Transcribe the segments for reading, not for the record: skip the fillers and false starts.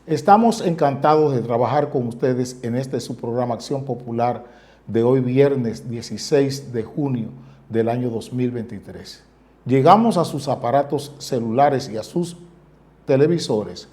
Estamos encantados de trabajar con ustedes en este su programa Acción Popular de hoy viernes 16 de junio del año 2023. Llegamos a sus aparatos celulares y a sus televisores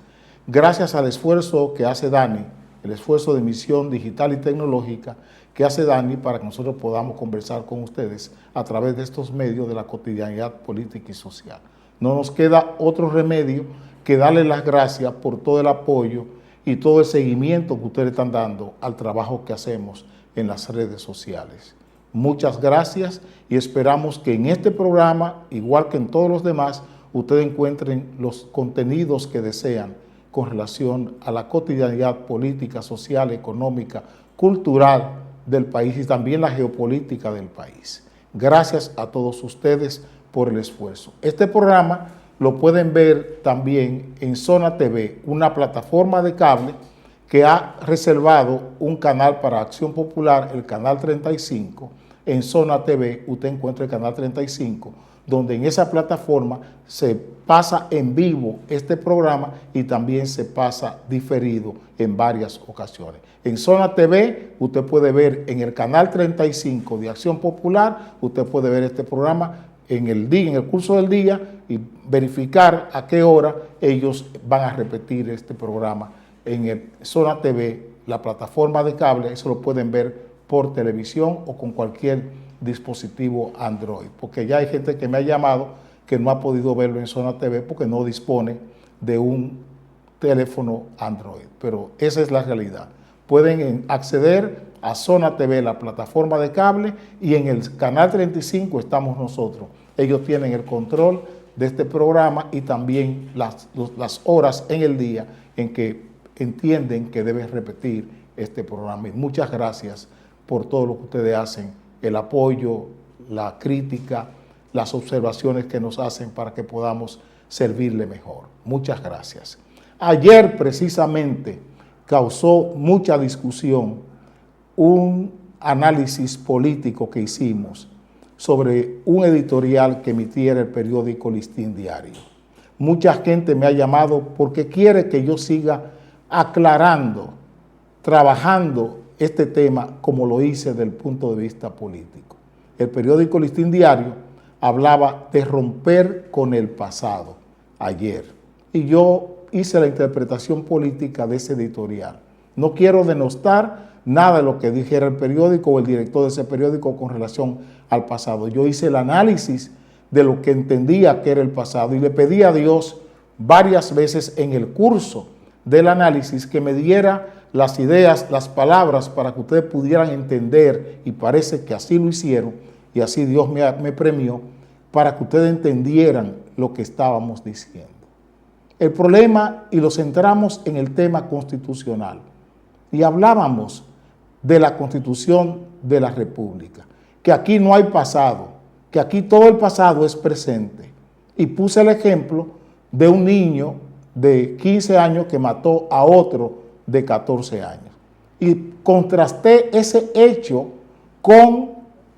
gracias al esfuerzo que hace Dani, el esfuerzo de emisión digital y tecnológica que hace Dani para que nosotros podamos conversar con ustedes a través de estos medios de la cotidianidad política y social. No nos queda otro remedio que darle las gracias por todo el apoyo y todo el seguimiento que ustedes están dando al trabajo que hacemos en las redes sociales. Muchas gracias y esperamos que en este programa, igual que en todos los demás, ustedes encuentren los contenidos que desean con relación a la cotidianidad política, social, económica, cultural del país y también la geopolítica del país. Gracias a todos ustedes por el esfuerzo. Este programa lo pueden ver también en Zona TV, una plataforma de cable que ha reservado un canal para Acción Popular, el canal 35. En Zona TV usted encuentra el canal 35, donde en esa plataforma se pasa en vivo este programa y también se pasa diferido en varias ocasiones. En Zona TV usted puede ver en el canal 35 de Acción Popular, usted puede ver este programa en el día, en el curso del día, y verificar a qué hora ellos van a repetir este programa en el Zona TV, la plataforma de cable. Eso lo pueden ver por televisión o con cualquier dispositivo Android, porque ya hay gente que me ha llamado que no ha podido verlo en Zona TV porque no dispone de un teléfono Android, pero esa es la realidad. Pueden acceder a Zona TV, la plataforma de cable, y en el canal 35 estamos nosotros. Ellos tienen el control de este programa y también las horas en el día en que entienden que deben repetir este programa. Y muchas gracias por todo lo que ustedes hacen, el apoyo, la crítica, las observaciones que nos hacen para que podamos servirle mejor. Muchas gracias. Ayer precisamente causó mucha discusión un análisis político que hicimos sobre un editorial que emitiera el periódico Listín Diario. Mucha gente me ha llamado porque quiere que yo siga aclarando, trabajando este tema como lo hice desde el punto de vista político. El periódico Listín Diario hablaba de romper con el pasado ayer y yo hice la interpretación política de ese editorial. No quiero denostar nada de lo que dijera el periódico o el director de ese periódico con relación al pasado. Yo hice el análisis de lo que entendía que era el pasado y le pedí a Dios varias veces en el curso del análisis que me diera las ideas, las palabras para que ustedes pudieran entender, y parece que así lo hicieron y así Dios me premió para que ustedes entendieran lo que estábamos diciendo. El problema, y lo centramos en el tema constitucional, y hablábamos de la Constitución de la República, que aquí no hay pasado, que aquí todo el pasado es presente. Y puse el ejemplo de un niño de 15 años que mató a otro de 14 años. Y contrasté ese hecho con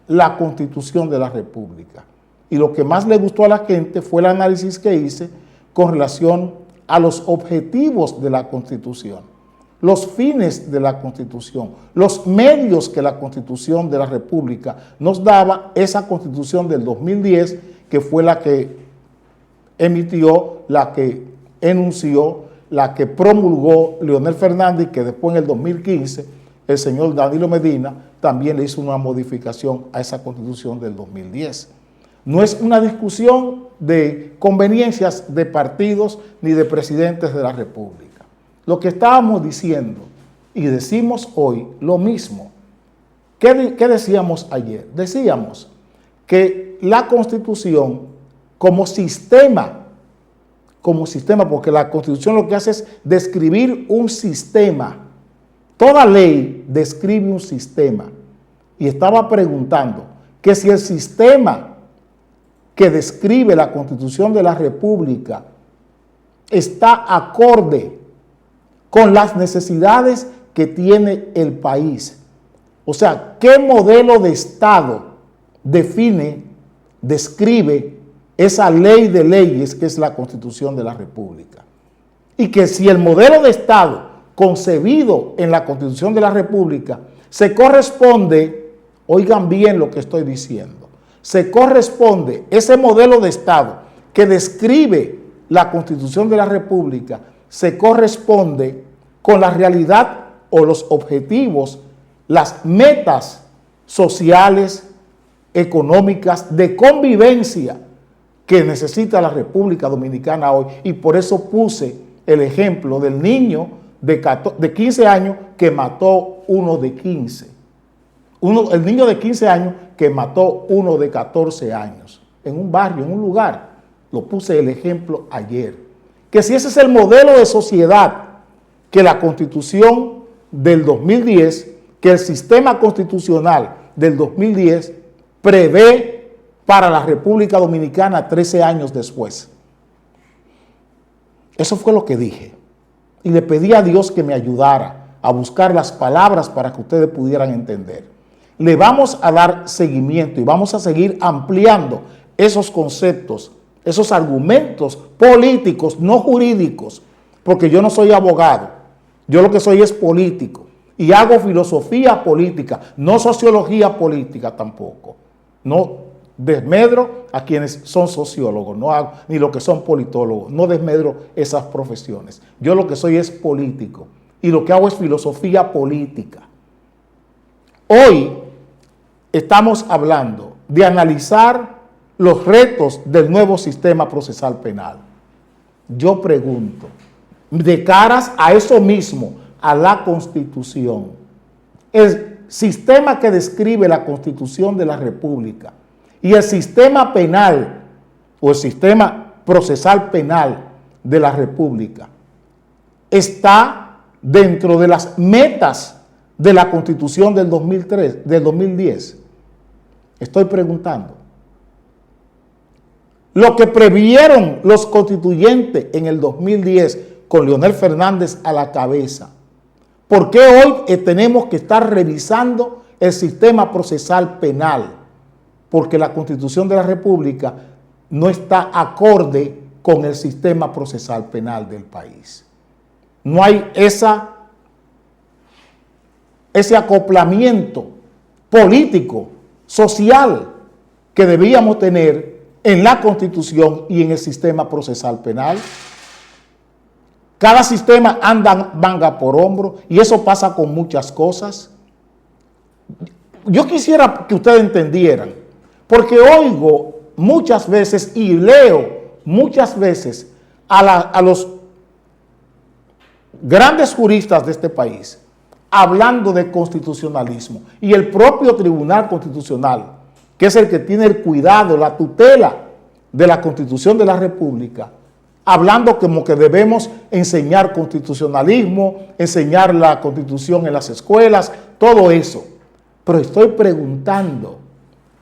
la Constitución de la República. Y lo que más le gustó a la gente fue el análisis que hice con relación a los objetivos de la Constitución, los fines de la Constitución, los medios que la Constitución de la República nos daba, esa Constitución del 2010, que fue la que emitió, la que enunció, la que promulgó Leonel Fernández, que después en el 2015 el señor Danilo Medina también le hizo una modificación a esa Constitución del 2010. No es una discusión de conveniencias de partidos ni de presidentes de la República. Lo que estábamos diciendo y decimos hoy lo mismo. ¿Qué decíamos ayer? Decíamos que la Constitución como sistema, porque la Constitución lo que hace es describir un sistema. Toda ley describe un sistema. Y estaba preguntando que si el sistema que describe la Constitución de la República está acorde con las necesidades que tiene el país. O sea, ¿qué modelo de Estado describe esa ley de leyes que es la Constitución de la República? y que si el modelo de Estado concebido en la Constitución de la República se corresponde, oigan bien lo que estoy diciendo, se corresponde ese modelo de Estado que describe la Constitución de la República, se corresponde con la realidad o los objetivos, las metas sociales, económicas, de convivencia que necesita la República Dominicana hoy. Y por eso puse el ejemplo del niño de 15 años que mató uno de 15. El niño de 15 años que mató uno de 14 años en un barrio, en un lugar. Lo puse el ejemplo ayer. Que si ese es el modelo de sociedad que la Constitución del 2010, que el sistema constitucional del 2010 prevé para la República Dominicana 13 años después. Eso fue lo que dije. Y le pedí a Dios que me ayudara a buscar las palabras para que ustedes pudieran entender. Le vamos a dar seguimiento y vamos a seguir ampliando esos conceptos, esos argumentos políticos, no jurídicos, porque yo no soy abogado, yo lo que soy es político y hago filosofía política, no sociología política tampoco. No desmedro a quienes son sociólogos, no hago, ni los que son politólogos, no desmedro esas profesiones. Yo lo que soy es político y lo que hago es filosofía política. Hoy estamos hablando de analizar los retos del nuevo sistema procesal penal. Yo pregunto, de caras a eso mismo, a la Constitución, el sistema que describe la Constitución de la República y el sistema penal o el sistema procesal penal de la República está dentro de las metas de la Constitución del 2010. Estoy preguntando. Lo que previeron los constituyentes en el 2010 con Leonel Fernández a la cabeza. ¿Por qué hoy tenemos que estar revisando el sistema procesal penal? Porque la Constitución de la República no está acorde con el sistema procesal penal del país. No hay ese acoplamiento político, social, que debíamos tener en la Constitución y en el sistema procesal penal. Cada sistema anda manga por hombro y eso pasa con muchas cosas. Yo quisiera que ustedes entendieran, porque oigo muchas veces y leo muchas veces a los grandes juristas de este país hablando de constitucionalismo y el propio Tribunal Constitucional, que es el que tiene el cuidado, la tutela de la Constitución de la República, hablando como que debemos enseñar constitucionalismo, enseñar la Constitución en las escuelas, todo eso. Pero estoy preguntando,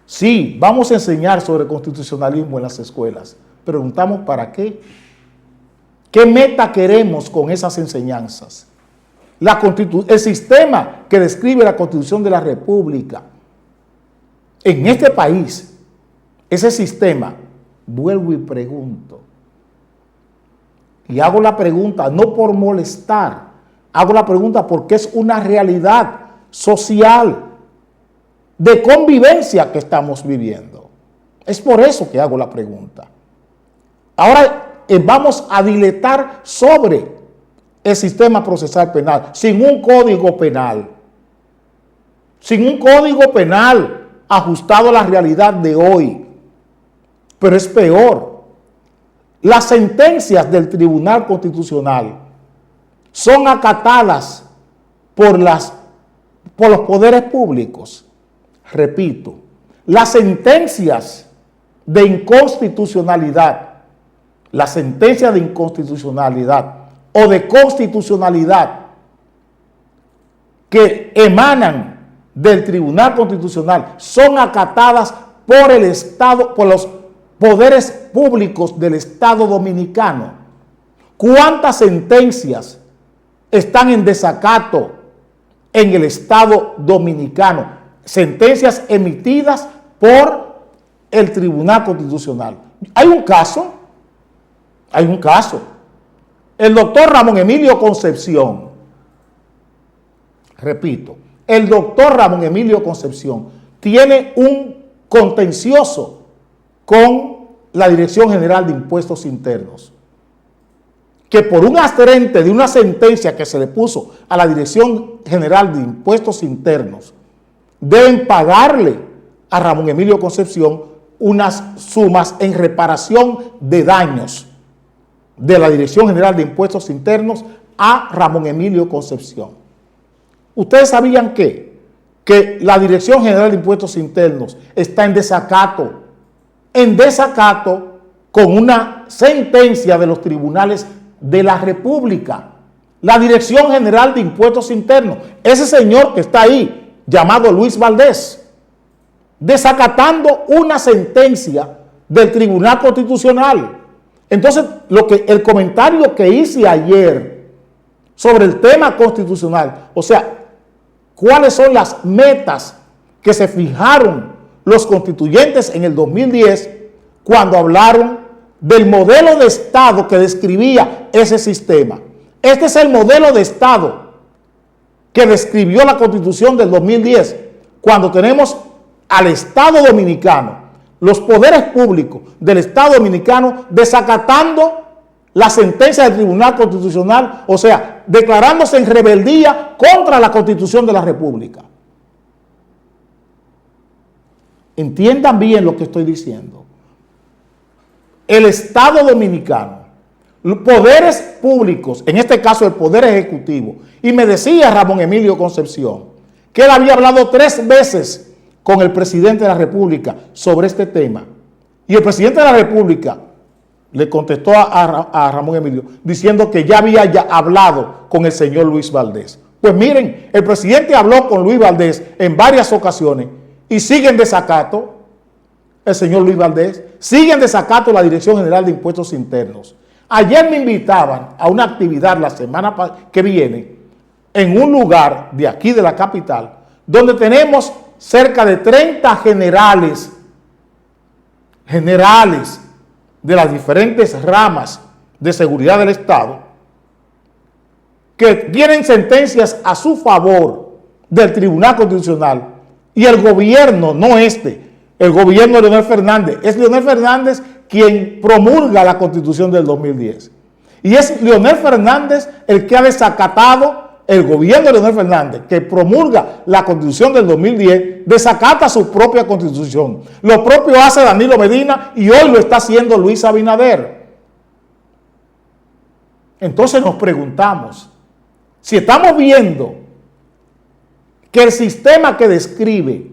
sí, vamos a enseñar sobre constitucionalismo en las escuelas. Preguntamos ¿para qué? ¿Qué meta queremos con esas enseñanzas? El sistema que describe la Constitución de la República en este país, ese sistema, vuelvo y pregunto, y hago la pregunta no por molestar, hago la pregunta porque es una realidad social de convivencia que estamos viviendo. Es por eso que hago la pregunta. Ahora vamos a diletar sobre el sistema procesal penal, sin un código penal, ajustado a la realidad de hoy. Pero es peor. Las sentencias del Tribunal Constitucional son acatadas por los poderes públicos. Repito, las sentencias de inconstitucionalidad, o de constitucionalidad que emanan del Tribunal Constitucional son acatadas por el Estado, por los poderes públicos del Estado Dominicano. ¿Cuántas sentencias están en desacato en el Estado Dominicano? Sentencias emitidas por el Tribunal Constitucional. Hay un caso el doctor Ramón Emilio Concepción, repito, el doctor Ramón Emilio Concepción tiene un contencioso con la Dirección General de Impuestos Internos, que por un asterente de una sentencia que se le puso a la Dirección General de Impuestos Internos, deben pagarle a Ramón Emilio Concepción unas sumas en reparación de daños de la Dirección General de Impuestos Internos a Ramón Emilio Concepción. ¿Ustedes sabían que la Dirección General de Impuestos Internos está en desacato con una sentencia de los tribunales de la República? La Dirección General de Impuestos Internos, ese señor que está ahí, llamado Luis Valdés, desacatando una sentencia del Tribunal Constitucional. Entonces, el comentario que hice ayer sobre el tema constitucional, o sea, cuáles son las metas que se fijaron los constituyentes en el 2010 cuando hablaron del modelo de Estado que describía ese sistema. Este es el modelo de Estado que describió la Constitución del 2010, cuando tenemos al Estado Dominicano, los poderes públicos del Estado Dominicano desacatando la sentencia del Tribunal Constitucional, o sea, declarándose en rebeldía contra la Constitución de la República. Entiendan bien lo que estoy diciendo. El Estado Dominicano, los poderes públicos, en este caso el Poder Ejecutivo, y me decía Ramón Emilio Concepción que él había hablado 3 veces con el presidente de la República sobre este tema, y el presidente de la República le contestó a Ramón Emilio diciendo que ya había hablado con el señor Luis Valdés. Pues miren, el presidente habló con Luis Valdés en varias ocasiones y sigue en desacato el señor Luis Valdés, sigue en desacato la Dirección General de Impuestos Internos. Ayer me invitaban a una actividad la semana que viene en un lugar de aquí de la capital, donde tenemos cerca de 30 generales de las diferentes ramas de seguridad del Estado, que tienen sentencias a su favor del Tribunal Constitucional, y el gobierno, no el gobierno de Leonel Fernández, es Leonel Fernández quien promulga la Constitución del 2010. Y es Leonel Fernández el que ha desacatado, el gobierno de Leonel Fernández, que promulga la Constitución del 2010, desacata su propia Constitución. Lo propio hace Danilo Medina y hoy lo está haciendo Luis Abinader. Entonces nos preguntamos, si estamos viendo que el sistema que describe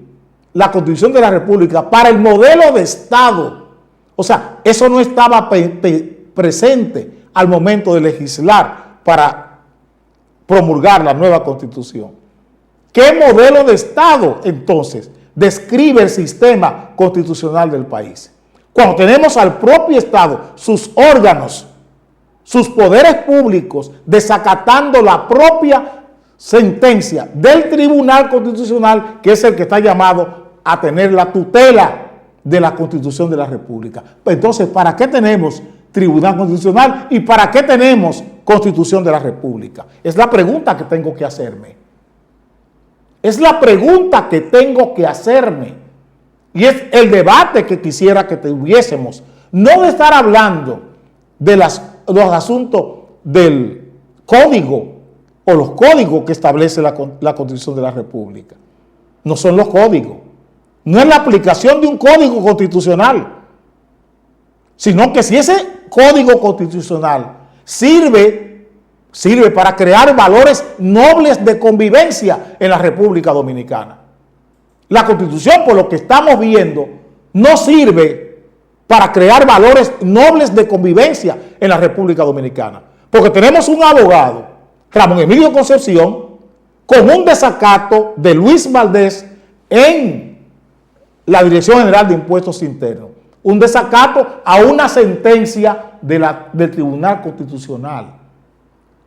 la Constitución de la República para el modelo de Estado, o sea, eso no estaba presente al momento de legislar para promulgar la nueva Constitución. ¿Qué modelo de Estado, entonces, describe el sistema constitucional del país? Cuando tenemos al propio Estado, sus órganos, sus poderes públicos, desacatando la propia sentencia del Tribunal Constitucional, que es el que está llamado a tener la tutela de la Constitución de la República. Entonces, ¿para qué tenemos Tribunal Constitucional y para qué tenemos Constitución de la República? Es la pregunta que tengo que hacerme. Es la pregunta que tengo que hacerme. Y es el debate que quisiera que tuviésemos. No de estar hablando de los asuntos del código o los códigos que establece la Constitución de la República. No son los códigos. No es la aplicación de un código constitucional, sino que si ese código constitucional sirve para crear valores nobles de convivencia en la República Dominicana. La Constitución, por lo que estamos viendo, no sirve para crear valores nobles de convivencia en la República Dominicana. Porque tenemos un abogado, Ramón Emilio Concepción, con un desacato de Luis Valdés en la Dirección General de Impuestos Internos. Un desacato a una sentencia del Tribunal Constitucional,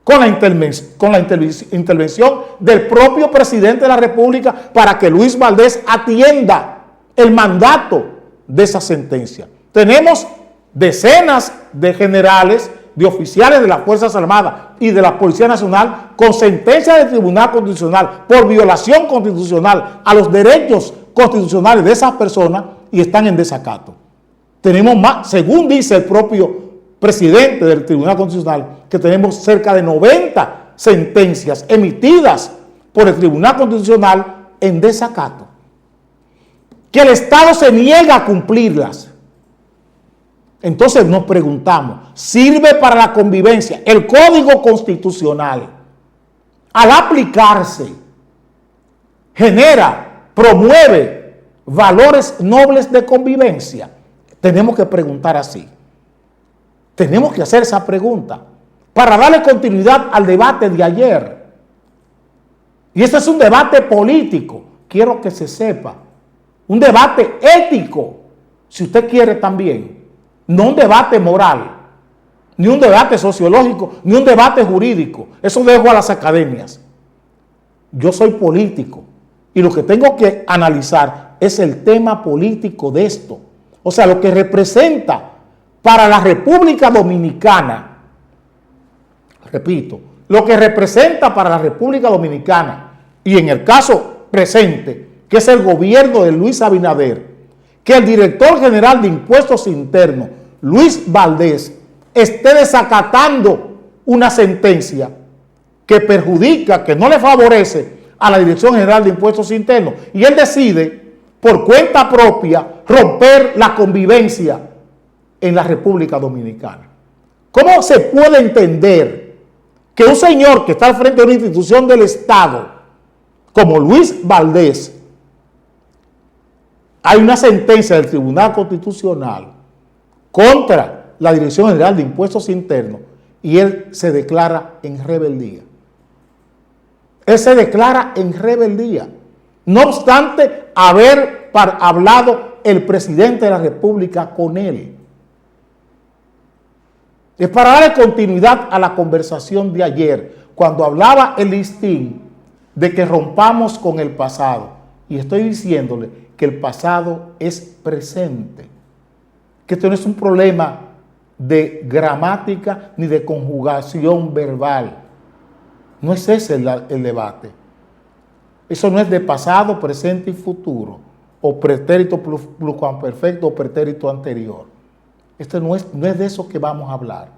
con la intervención del propio presidente de la República para que Luis Valdés atienda el mandato de esa sentencia. Tenemos decenas de generales de oficiales de las Fuerzas Armadas y de la Policía Nacional con sentencia del Tribunal Constitucional por violación constitucional a los derechos constitucionales de esas personas y están en desacato. Tenemos más, según dice el propio presidente del Tribunal Constitucional, que tenemos cerca de 90 sentencias emitidas por el Tribunal Constitucional en desacato, que el Estado se niega a cumplirlas. Entonces nos preguntamos, ¿sirve para la convivencia el Código Constitucional? Al aplicarse, genera, promueve valores nobles de convivencia. Tenemos que preguntar así. Tenemos que hacer esa pregunta para darle continuidad al debate de ayer. Y este es un debate político, quiero que se sepa. Un debate ético, si usted quiere también. No un debate moral, ni un debate sociológico, ni un debate jurídico. Eso dejo a las academias. Yo soy político y lo que tengo que analizar es el tema político de esto. O sea, lo que representa para la República Dominicana, repito, lo que representa para la República Dominicana y en el caso presente, que es el gobierno de Luis Abinader, que el director general de Impuestos Internos, Luis Valdés, esté desacatando una sentencia que perjudica, que no le favorece a la Dirección General de Impuestos Internos, y él decide, por cuenta propia, romper la convivencia en la República Dominicana. ¿Cómo se puede entender que un señor que está al frente de una institución del Estado, como Luis Valdés, hay una sentencia del Tribunal Constitucional contra la Dirección General de Impuestos Internos y él se declara en rebeldía? Él se declara en rebeldía, no obstante haber hablado el presidente de la República con él. Es para darle continuidad a la conversación de ayer, cuando hablaba el listín de que rompamos con el pasado. Y estoy diciéndole que el pasado es presente, que esto no es un problema de gramática ni de conjugación verbal. No es ese el debate. Eso no es de pasado, presente y futuro, o pretérito pluscuamperfecto o pretérito anterior. Esto no es de eso que vamos a hablar,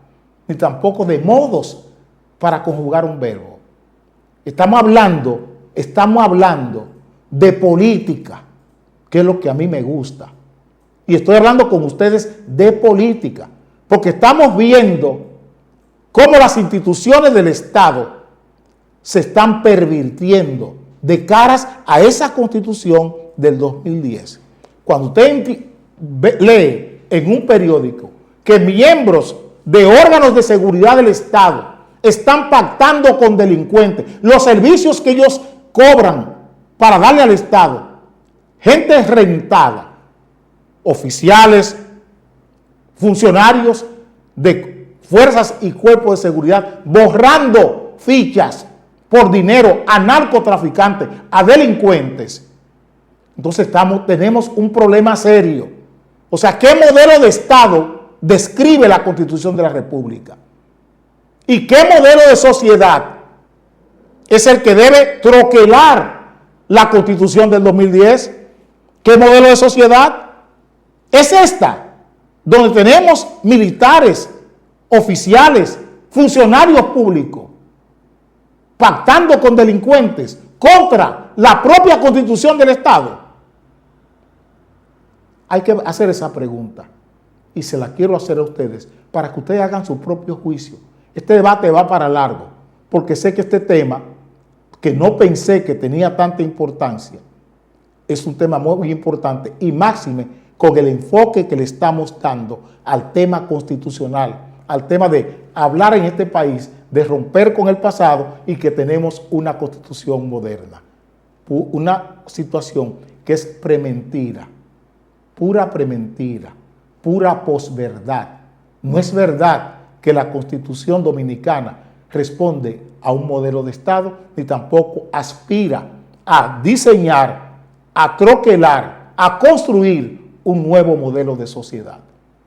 ni tampoco de modos para conjugar un verbo. Estamos hablando de política, que es lo que a mí me gusta. Y estoy hablando con ustedes de política, porque estamos viendo cómo las instituciones del Estado se están pervirtiendo de caras a esa Constitución del 2010. Cuando usted lee en un periódico que miembros de órganos de seguridad del Estado están pactando con delincuentes, los servicios que ellos cobran para darle al Estado, gente rentada, oficiales, funcionarios de fuerzas y cuerpos de seguridad, borrando fichas por dinero a narcotraficantes, a delincuentes. Entonces tenemos un problema serio. O sea, ¿qué modelo de Estado describe la Constitución de la República? ¿Y qué modelo de sociedad es el que debe troquelar la Constitución del 2010? ¿Qué modelo de sociedad es esta? Donde tenemos militares, oficiales, funcionarios públicos, pactando con delincuentes contra la propia Constitución del Estado. Hay que hacer esa pregunta y se la quiero hacer a ustedes para que ustedes hagan su propio juicio. Este debate va para largo porque sé que este tema, que no pensé que tenía tanta importancia, es un tema muy importante y máxime con el enfoque que le estamos dando al tema constitucional, al tema de hablar en este país, de romper con el pasado y que tenemos una constitución moderna. Una situación que es prementira, pura prementira, pura posverdad. No es verdad que la Constitución Dominicana responde a un modelo de Estado, ni tampoco aspira a diseñar, a troquelar, a construir un nuevo modelo de sociedad.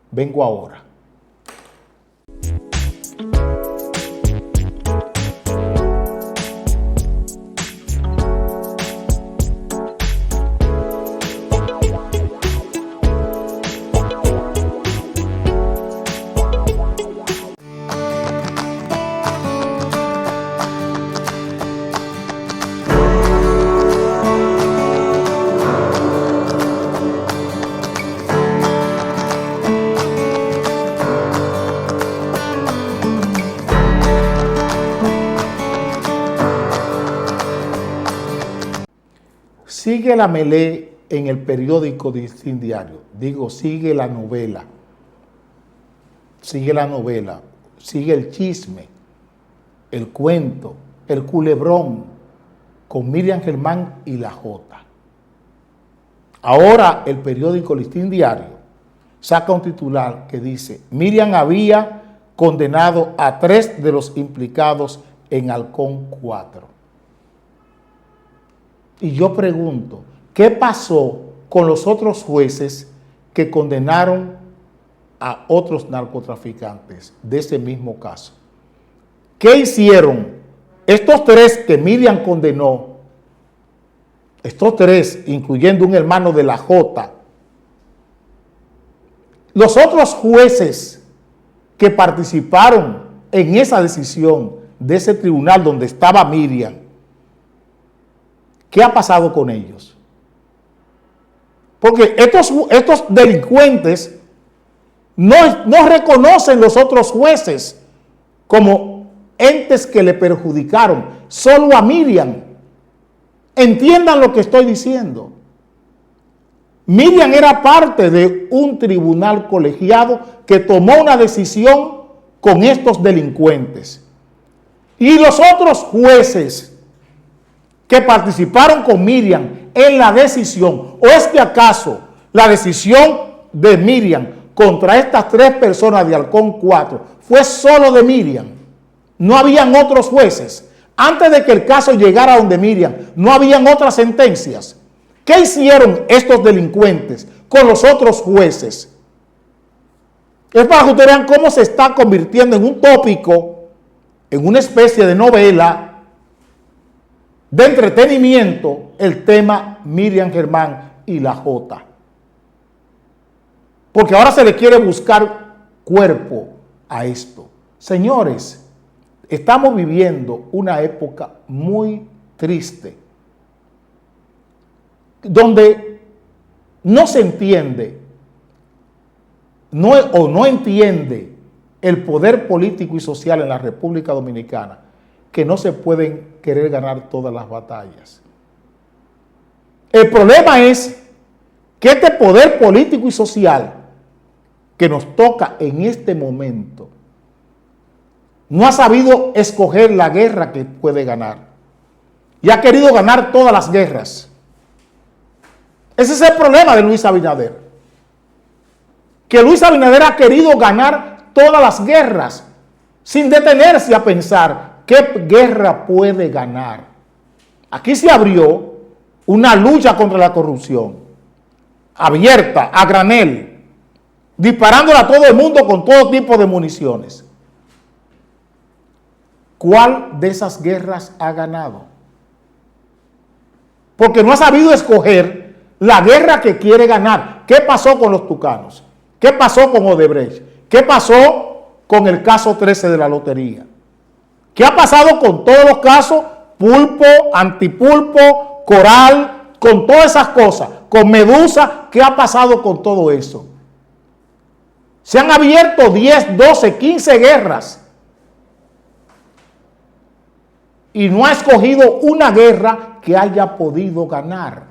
Vengo ahora. Sigue la melé en el periódico Listín Diario. Digo, sigue la novela. Sigue la novela. Sigue el chisme, el cuento, el culebrón con Miriam Germán y la Jota. Ahora el periódico Listín Diario saca un titular que dice: Miriam había condenado a 3 de los implicados en Halcón 4. Y yo pregunto, ¿qué pasó con los otros jueces que condenaron a otros narcotraficantes de ese mismo caso? ¿Qué hicieron estos 3 que Miriam condenó? Estos 3, incluyendo un hermano de la Jota. Los otros jueces que participaron en esa decisión de ese tribunal donde estaba Miriam, ¿qué ha pasado con ellos? Porque estos delincuentes no reconocen los otros jueces como entes que le perjudicaron, solo a Miriam. Entiendan lo que estoy diciendo. Miriam era parte de un tribunal colegiado que tomó una decisión con estos delincuentes. Y los otros jueces que participaron con Miriam en la decisión, o es que acaso la decisión de Miriam contra estas 3 personas de Halcón 4 fue solo de Miriam, no habían otros jueces. Antes de que el caso llegara a donde Miriam, no habían otras sentencias. ¿Qué hicieron estos delincuentes con los otros jueces? Es para que ustedes vean cómo se está convirtiendo en un tópico, en una especie de novela de entretenimiento, el tema Miriam Germán y la Jota. Porque ahora se le quiere buscar cuerpo a esto. Señores, estamos viviendo una época muy triste, donde no se entiende, no entiende el poder político y social en la República Dominicana, que no se pueden querer ganar todas las batallas. El problema es que este poder político y social que nos toca en este momento no ha sabido escoger la guerra que puede ganar y ha querido ganar todas las guerras. Ese es el problema de Luis Abinader, que Luis Abinader ha querido ganar todas las guerras sin detenerse a pensar ¿qué guerra puede ganar? Aquí se abrió una lucha contra la corrupción, abierta, a granel, disparándole a todo el mundo con todo tipo de municiones. ¿Cuál de esas guerras ha ganado? Porque no ha sabido escoger la guerra que quiere ganar. ¿Qué pasó con los tucanos? ¿Qué pasó con Odebrecht? ¿Qué pasó con el caso 13 de la lotería? ¿Qué ha pasado con todos los casos? Pulpo, Antipulpo, Coral, con todas esas cosas. Con Medusa, ¿qué ha pasado con todo eso? Se han abierto 10, 12, 15 guerras. Y no ha escogido una guerra que haya podido ganar.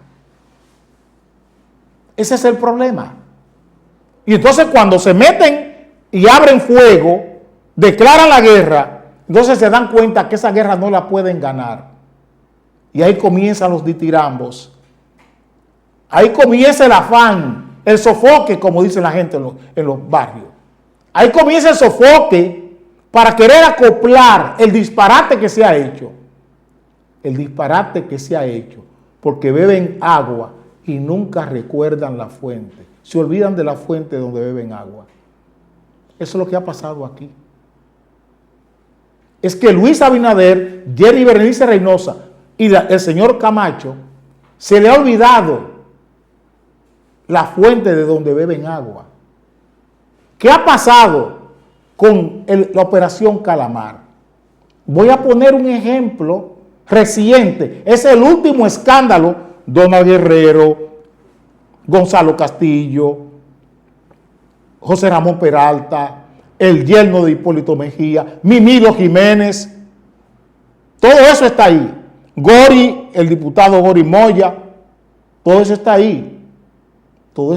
Ese es el problema. Y entonces cuando se meten y abren fuego, declaran la guerra, entonces se dan cuenta que esa guerra no la pueden ganar. Y ahí comienzan los ditirambos. Ahí comienza el afán, el sofoque, como dice la gente en los barrios. Ahí comienza el sofoque para querer acoplar el disparate que se ha hecho. El disparate que se ha hecho. Porque beben agua y nunca recuerdan la fuente. Se olvidan de la fuente donde beben agua. Eso es lo que ha pasado aquí. es que Luis Abinader, Jerry Berenice Reynosa y el señor Camacho se le ha olvidado la fuente de donde beben agua. ¿Qué ha pasado con la operación Calamar? Voy a poner un ejemplo reciente. Es el último escándalo. Donald Guerrero, Gonzalo Castillo, José Ramón Peralta, el yerno de Hipólito Mejía, Mimilo Jiménez, todo eso está ahí. Gori, el diputado Gori Moya, todo eso está ahí. Todo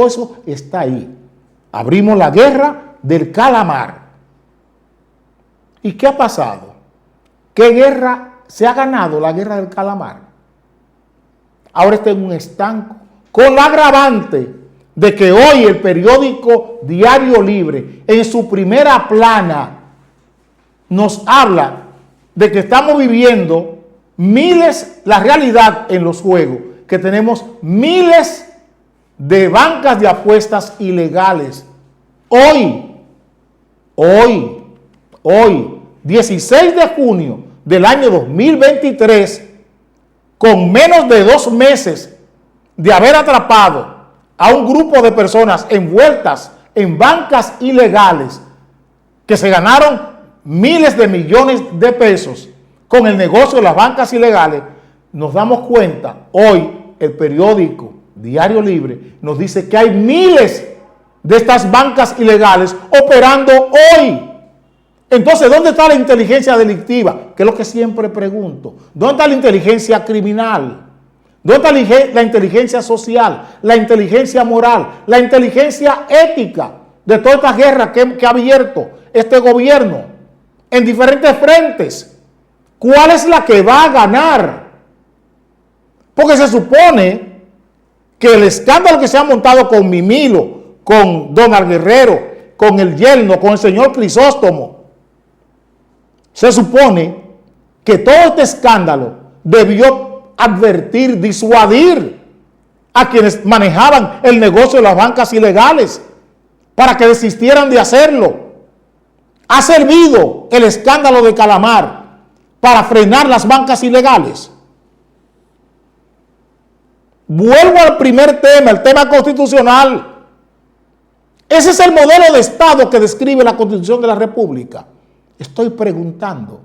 eso está ahí. Abrimos la guerra del Calamar. ¿Y qué ha pasado? ¿Qué guerra se ha ganado? La guerra del Calamar. Ahora está en un estanco, con la agravante de que hoy el periódico Diario Libre, en su primera plana, nos habla de que estamos viviendo la realidad en los juegos, que tenemos miles de bancas de apuestas ilegales. Hoy, 16 de junio del año 2023, con menos de 2 meses de haber atrapado a un grupo de personas envueltas en bancas ilegales que se ganaron miles de millones de pesos con el negocio de las bancas ilegales, nos damos cuenta, hoy el periódico Diario Libre nos dice que hay miles de estas bancas ilegales operando hoy. Entonces, ¿dónde está la inteligencia delictiva? Que es lo que siempre pregunto. ¿Dónde está la inteligencia criminal? ¿Dónde está la inteligencia social, la inteligencia moral, la inteligencia ética de toda esta guerra que ha abierto este gobierno en diferentes frentes? ¿Cuál es la que va a ganar? Porque se supone que el escándalo que se ha montado con Mimilo, con Donald Guerrero, con el yerno, con el señor Crisóstomo, se supone que todo este escándalo debió advertir, disuadir a quienes manejaban el negocio de las bancas ilegales para que desistieran de hacerlo. ¿Ha servido el escándalo de Calamar para frenar las bancas ilegales? Vuelvo al primer tema, el tema constitucional. Ese es el modelo de Estado que describe la Constitución de la República. Estoy preguntando.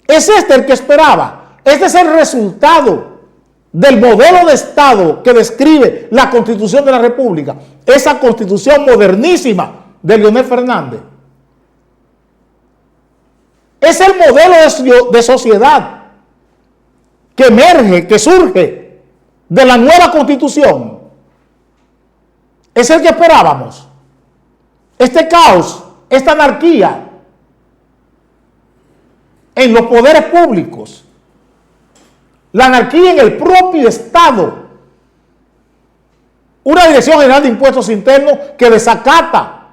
¿Es este el que esperaba? Este es el resultado del modelo de Estado que describe la Constitución de la República. Esa Constitución modernísima de Leonel Fernández. Es el modelo de sociedad que emerge, que surge de la nueva Constitución. Es el que esperábamos. Este caos, esta anarquía en los poderes públicos, la anarquía en el propio Estado, una Dirección General de Impuestos Internos que desacata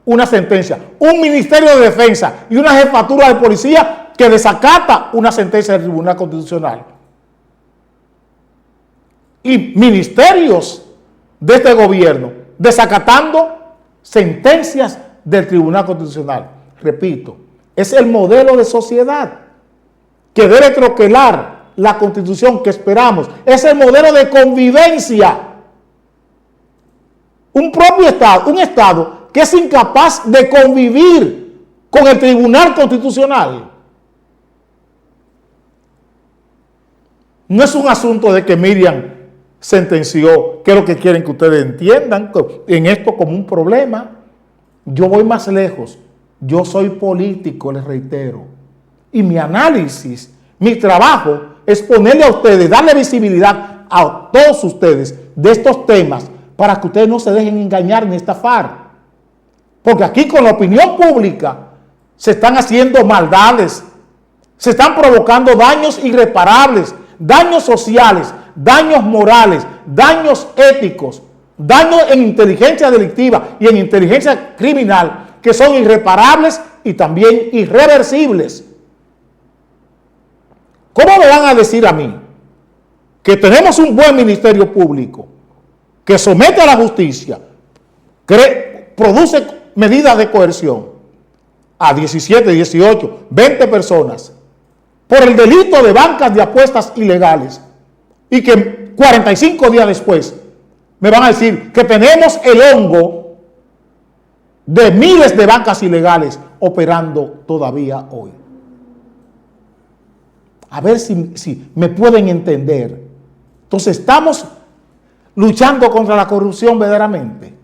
una sentencia, un Ministerio de Defensa y una Jefatura de Policía que desacata una sentencia del Tribunal Constitucional, y ministerios de este gobierno desacatando sentencias del Tribunal Constitucional. Repito, es el modelo de sociedad que debe troquelar la Constitución que esperamos. Es el modelo de convivencia. Un propio Estado, un Estado que es incapaz de convivir con el Tribunal Constitucional. No es un asunto de que Miriam sentenció, que es lo que quieren que ustedes entiendan en esto como un problema. Yo voy más lejos. Yo soy político, les reitero. Y mi análisis, mi trabajo es ponerle a ustedes, darle visibilidad a todos ustedes de estos temas para que ustedes no se dejen engañar ni estafar. Porque aquí con la opinión pública se están haciendo maldades, se están provocando daños irreparables, daños sociales, daños morales, daños éticos, daños en inteligencia delictiva y en inteligencia criminal que son irreparables y también irreversibles. ¿Cómo me van a decir a mí que tenemos un buen ministerio público que somete a la justicia, produce medidas de coerción, a 17, 18, 20 personas por el delito de bancas de apuestas ilegales y que 45 días después me van a decir que tenemos el hongo de miles de bancas ilegales operando todavía hoy. A ver si me pueden entender. Entonces estamos luchando contra la corrupción verdaderamente.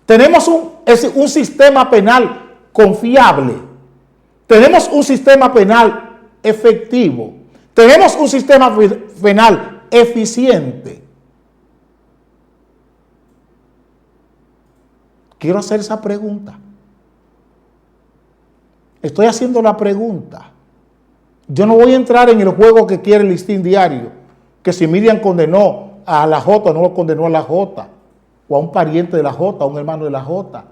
Tenemos un sistema penal confiable. Tenemos un sistema penal efectivo. Tenemos un sistema penal eficiente. Quiero hacer esa pregunta. Estoy haciendo la pregunta. Yo no voy a entrar en el juego que quiere el Listín Diario, que si Miriam condenó a la Jota, no lo condenó a la Jota, o a un pariente de la Jota, a un hermano de la Jota,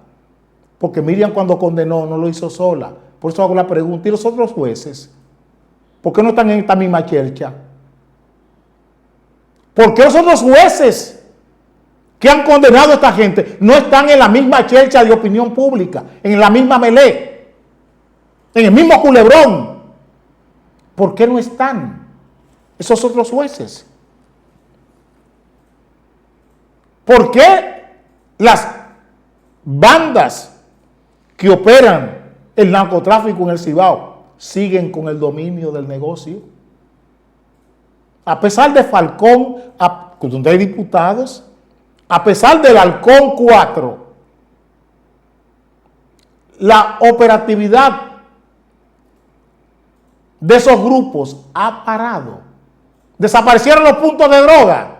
porque Miriam cuando condenó no lo hizo sola. Por eso hago la pregunta, ¿y los otros jueces? ¿Por qué no están en esta misma chercha? ¿Por qué los otros jueces que han condenado a esta gente no están en la misma chercha de opinión pública, en la misma melé, en el mismo culebrón? ¿Por qué no están esos otros jueces? ¿Por qué las bandas que operan el narcotráfico en el Cibao siguen con el dominio del negocio? A pesar de Falcón, donde hay diputados, a pesar del Halcón 4, la operatividad de esos grupos ha parado. Desaparecieron los puntos de droga.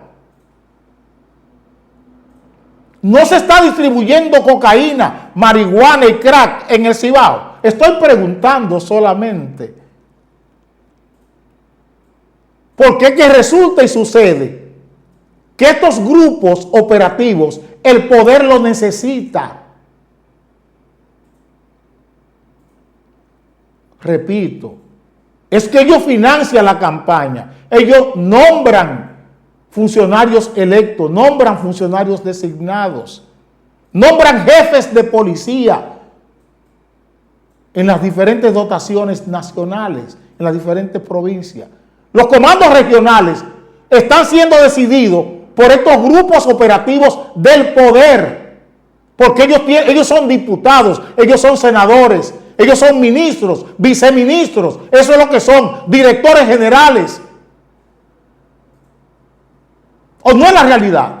No se está distribuyendo cocaína, marihuana y crack en el Cibao. Estoy preguntando solamente. Porque es que resulta y sucede que estos grupos operativos, el poder lo necesita. Repito, es que ellos financian la campaña, ellos nombran funcionarios electos, nombran funcionarios designados, nombran jefes de policía en las diferentes dotaciones nacionales, en las diferentes provincias. Los comandos regionales están siendo decididos por estos grupos operativos del poder, porque ellos son diputados, ellos son senadores, ellos son ministros, viceministros, eso es lo que son, directores generales. ¿O no es la realidad?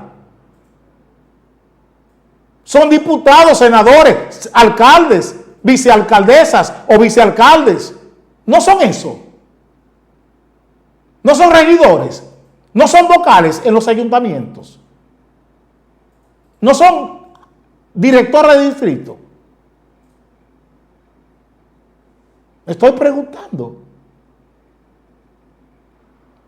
Son diputados, senadores, alcaldes, vicealcaldesas o vicealcaldes. No son eso. No son regidores. No son vocales en los ayuntamientos. No son directores de distrito. Estoy preguntando.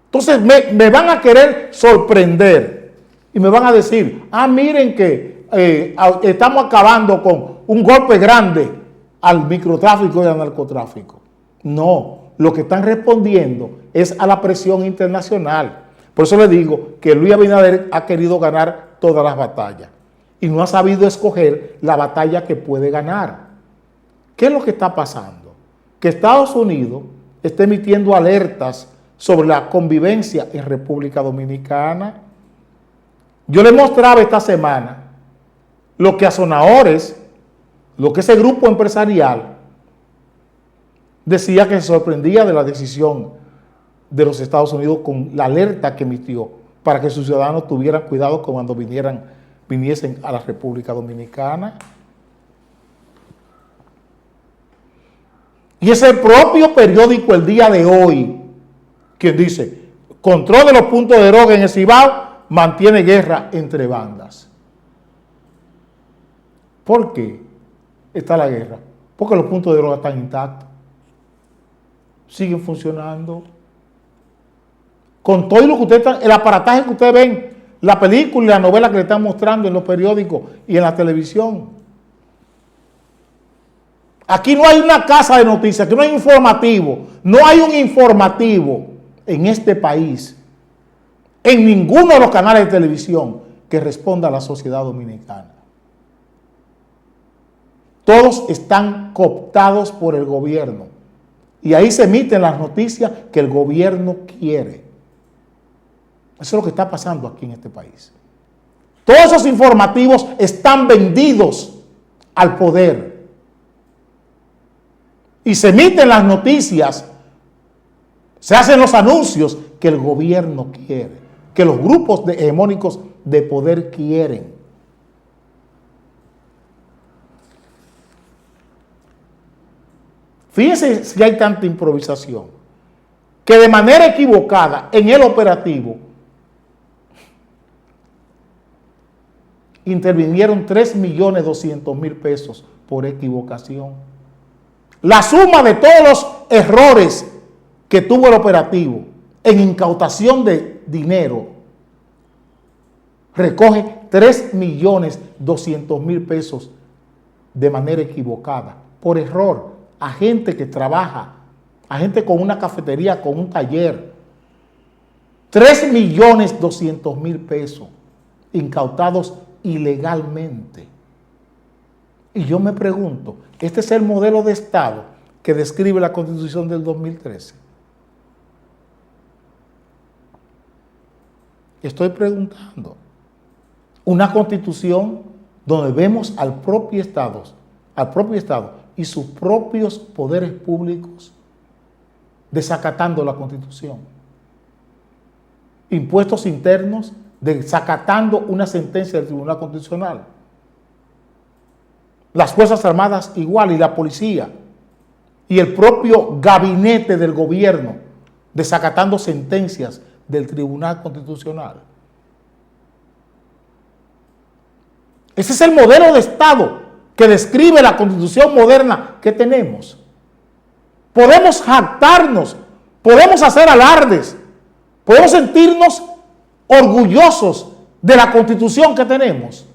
Entonces me van a querer sorprender y me van a decir, miren que estamos acabando con un golpe grande al microtráfico y al narcotráfico. No, lo que están respondiendo es a la presión internacional. Por eso le digo que Luis Abinader ha querido ganar todas las batallas y no ha sabido escoger la batalla que puede ganar. ¿Qué es lo que está pasando? Que Estados Unidos está emitiendo alertas sobre la convivencia en República Dominicana. Yo le mostraba esta semana lo que Azonadores, lo que ese grupo empresarial decía que se sorprendía de la decisión de los Estados Unidos con la alerta que emitió para que sus ciudadanos tuvieran cuidado cuando viniesen a la República Dominicana. Y es el propio periódico El Día de Hoy quien dice, control de los puntos de droga en el Cibao mantiene guerra entre bandas. ¿Por qué está la guerra? Porque los puntos de droga están intactos. Siguen funcionando. Con todo lo que ustedes, el aparataje que ustedes ven, la película y la novela que le están mostrando en los periódicos y en la televisión. Aquí no hay una casa de noticias, aquí no hay informativo. No hay un informativo en este país, en ninguno de los canales de televisión que responda a la sociedad dominicana. Todos están cooptados por el gobierno. Y ahí se emiten las noticias que el gobierno quiere. Eso es lo que está pasando aquí en este país. Todos esos informativos están vendidos al poder. Y se emiten las noticias, se hacen los anuncios que el gobierno quiere, que los grupos hegemónicos de poder quieren. Fíjense si hay tanta improvisación, que de manera equivocada en el operativo intervinieron 3.200.000 pesos por equivocación. La suma de todos los errores que tuvo el operativo en incautación de dinero recoge 3.200.000 pesos de manera equivocada, por error, a gente que trabaja, a gente con una cafetería, con un taller. 3.200.000 pesos incautados ilegalmente. Y yo me pregunto, ¿este es el modelo de Estado que describe la Constitución del 2013? Estoy preguntando. Una Constitución donde vemos al propio Estado y sus propios poderes públicos desacatando la Constitución. Impuestos internos desacatando una sentencia del Tribunal Constitucional. Las Fuerzas Armadas igual, y la policía. Y el propio gabinete del gobierno desacatando sentencias del Tribunal Constitucional. Ese es el modelo de Estado que describe la Constitución moderna que tenemos. Podemos jactarnos, podemos hacer alardes, podemos sentirnos orgullosos de la Constitución que tenemos,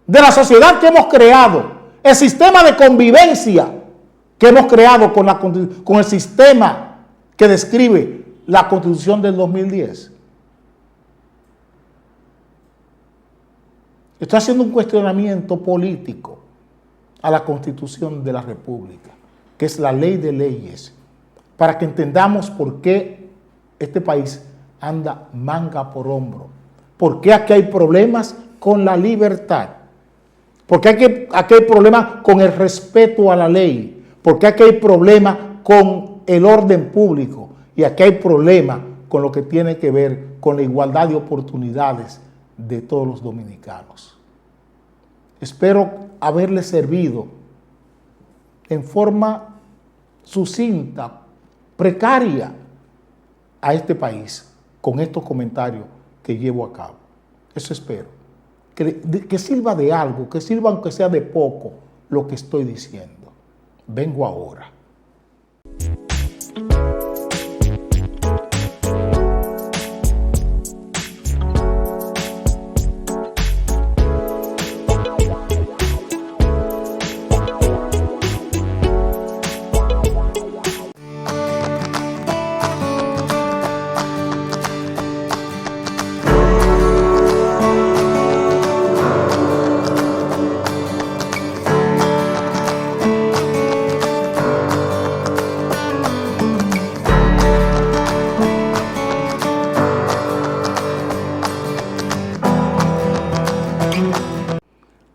de la sociedad que hemos creado, el sistema de convivencia que hemos creado con el sistema que describe la Constitución del 2010. Estoy haciendo un cuestionamiento político a la Constitución de la República, que es la ley de leyes, para que entendamos por qué este país anda manga por hombro, por qué aquí hay problemas con la libertad, por qué aquí hay problemas con el respeto a la ley, por qué aquí hay problemas con el orden público, y aquí hay problemas con lo que tiene que ver con la igualdad de oportunidades de todos los dominicanos. Espero haberle servido en forma sucinta, precaria a este país con estos comentarios que llevo a cabo. Eso espero. Que sirva de algo, que sirva aunque sea de poco lo que estoy diciendo. Vengo ahora.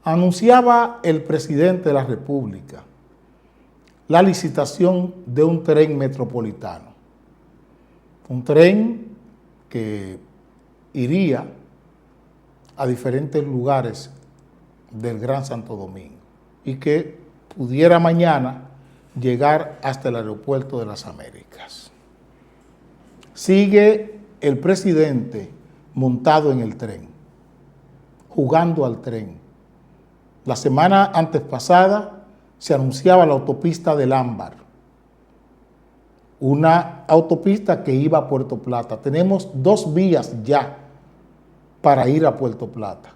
Anunciaba el presidente de la República la licitación de un tren metropolitano. Un tren que iría a diferentes lugares del Gran Santo Domingo y que pudiera mañana llegar hasta el aeropuerto de las Américas. Sigue el presidente montado en el tren, jugando al tren. La semana antes pasada se anunciaba la autopista del Ámbar, una autopista que iba a Puerto Plata. Tenemos 2 vías ya para ir a Puerto Plata.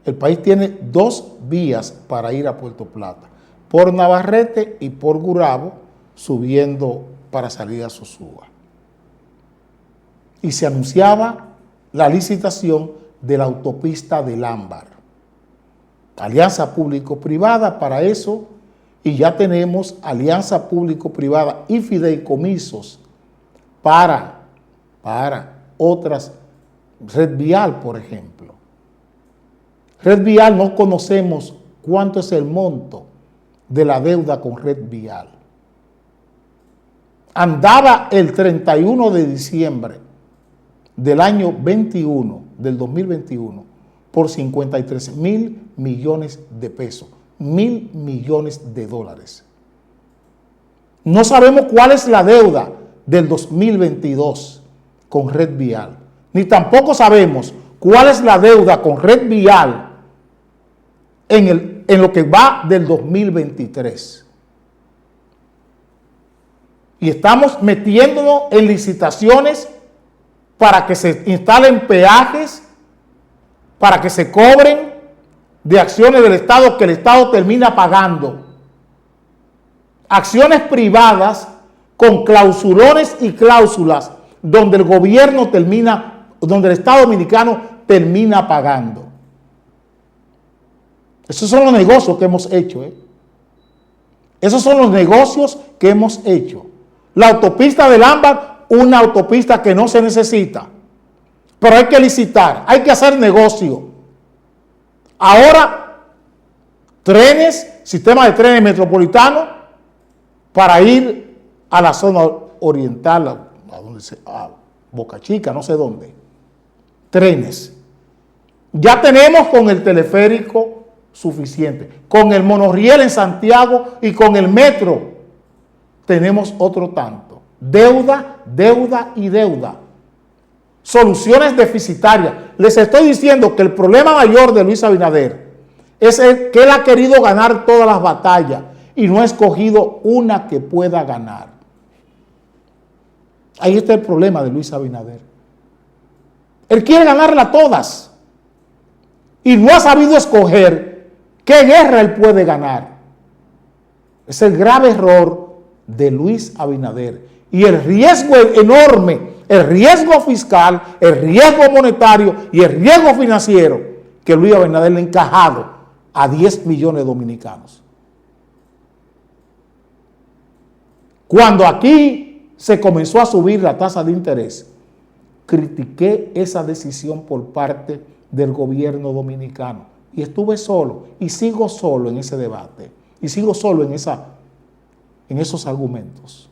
El país tiene 2 vías para ir a Puerto Plata, por Navarrete y por Gurabo, subiendo para salir a Sosúa. Y se anunciaba la licitación de la autopista del Ámbar. alianza público-privada para eso, y ya tenemos alianza público-privada y fideicomisos para otras, Red Vial, por ejemplo. Red Vial, no conocemos cuánto es el monto de la deuda con Red Vial. Andaba el 31 de diciembre del año 21, del 2021, por 53,000 millones de pesos, 1,000 millones de dólares. No sabemos cuál es la deuda del 2022 con Red Vial, ni tampoco sabemos cuál es la deuda con Red Vial en lo que va del 2023. Y estamos metiéndonos en licitaciones para que se instalen peajes, para que se cobren de acciones del Estado que el Estado termina pagando. Acciones privadas con clausulones y cláusulas donde el gobierno termina, donde el Estado dominicano termina pagando. Esos son los negocios que hemos hecho. Esos son los negocios que hemos hecho. La autopista del Ámbar, una autopista que no se necesita, pero hay que licitar, hay que hacer negocio. Ahora, trenes, sistema de trenes metropolitanos para ir a la zona oriental, a Boca Chica, no sé dónde. Trenes. Ya tenemos con el teleférico suficiente, con el monorriel en Santiago y con el metro tenemos otro tanto. Deuda, deuda y deuda. Soluciones deficitarias. Les estoy diciendo que el problema mayor de Luis Abinader es que él ha querido ganar todas las batallas y no ha escogido una que pueda ganar. Ahí está el problema de Luis Abinader. Él quiere ganarlas todas y no ha sabido escoger qué guerra él puede ganar. Es el grave error de Luis Abinader. Y el riesgo enorme, el riesgo fiscal, el riesgo monetario y el riesgo financiero que Luis Abinader le ha encajado a 10 millones de dominicanos. Cuando aquí se comenzó a subir la tasa de interés, critiqué esa decisión por parte del gobierno dominicano. Y estuve solo y sigo solo en ese debate. Y sigo solo en esos argumentos.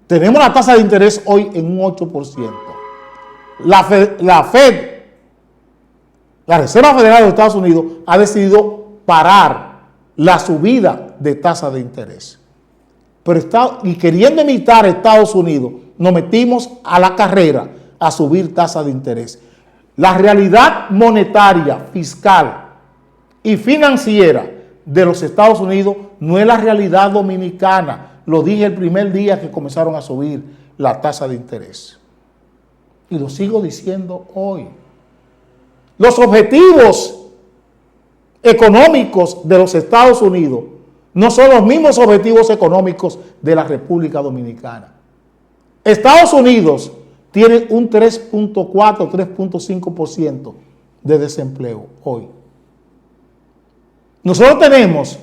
Tenemos la tasa de interés hoy en un 8%. La Fed, la Reserva Federal de Estados Unidos, ha decidido parar la subida de tasa de interés. Pero queriendo imitar a Estados Unidos, nos metimos a la carrera a subir tasa de interés. La realidad monetaria, fiscal y financiera de los Estados Unidos no es la realidad dominicana. Lo dije el primer día que comenzaron a subir la tasa de interés. Y lo sigo diciendo hoy. Los objetivos económicos de los Estados Unidos no son los mismos objetivos económicos de la República Dominicana. Estados Unidos tiene un 3.4, 3.5% de desempleo hoy. Nosotros tenemos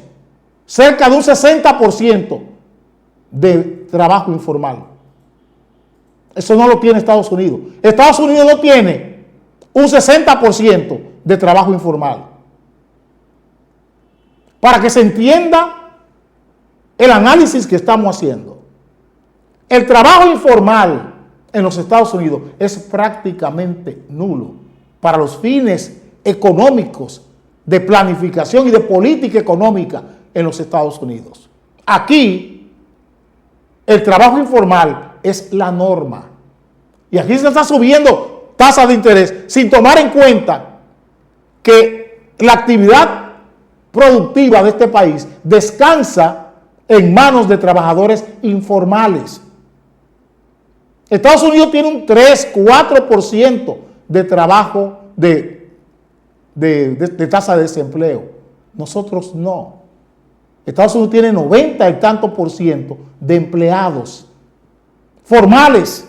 cerca de un 60% de trabajo informal. Eso no lo tiene Estados Unidos. Estados Unidos no tiene un 60% de trabajo informal. Para que se entienda el análisis que estamos haciendo, el trabajo informal en los Estados Unidos es prácticamente nulo para los fines económicos de planificación y de política económica en los Estados Unidos. Aquí, el trabajo informal es la norma. Y aquí se está subiendo tasa de interés sin tomar en cuenta que la actividad productiva de este país descansa en manos de trabajadores informales. Estados Unidos tiene un 3, 4% de trabajo de tasa de desempleo. Nosotros no. Estados Unidos tiene 90 y tantos % de empleados formales.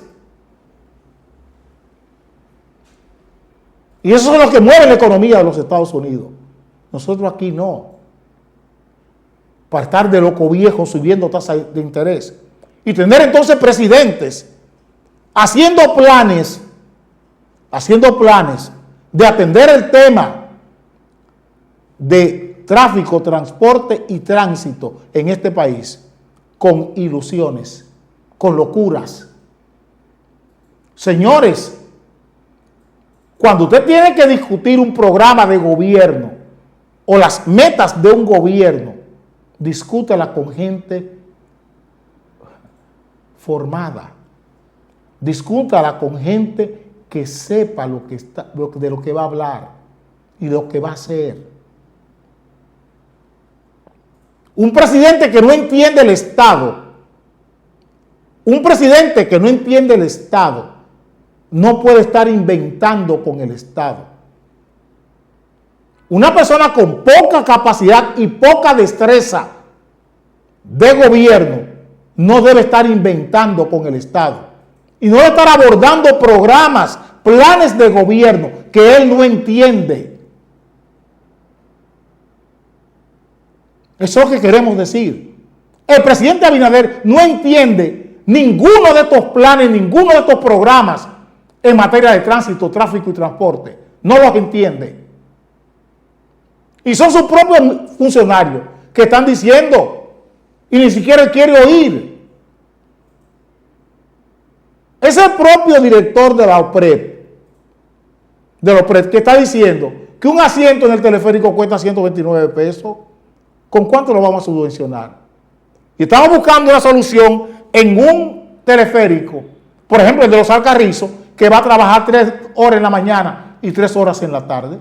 Y eso es lo que mueve la economía de los Estados Unidos. Nosotros aquí no. Para estar de loco viejo subiendo tasas de interés. Y tener entonces presidentes haciendo planes de atender el tema de tráfico, transporte y tránsito en este país con ilusiones, con locuras. Señores, cuando usted tiene que discutir un programa de gobierno o las metas de un gobierno, discútala con gente formada. Discútala con gente que sepa de lo que va a hablar y lo que va a hacer. Un presidente que no entiende el Estado, no puede estar inventando con el Estado. Una persona con poca capacidad y poca destreza de gobierno no debe estar inventando con el Estado y no debe estar abordando programas, planes de gobierno que él no entiende. Eso es lo que queremos decir. El presidente Abinader no entiende ninguno de estos planes, ninguno de estos programas en materia de tránsito, tráfico y transporte. No los entiende. Y son sus propios funcionarios que están diciendo y ni siquiera quiere oír. Es el propio director de la OPRED, que está diciendo que un asiento en el teleférico cuesta 129 pesos. ¿Con cuánto lo vamos a subvencionar? Y estamos buscando una solución en un teleférico, por ejemplo el de los Alcarrizos, que va a trabajar 3 horas en la mañana y 3 horas en la tarde.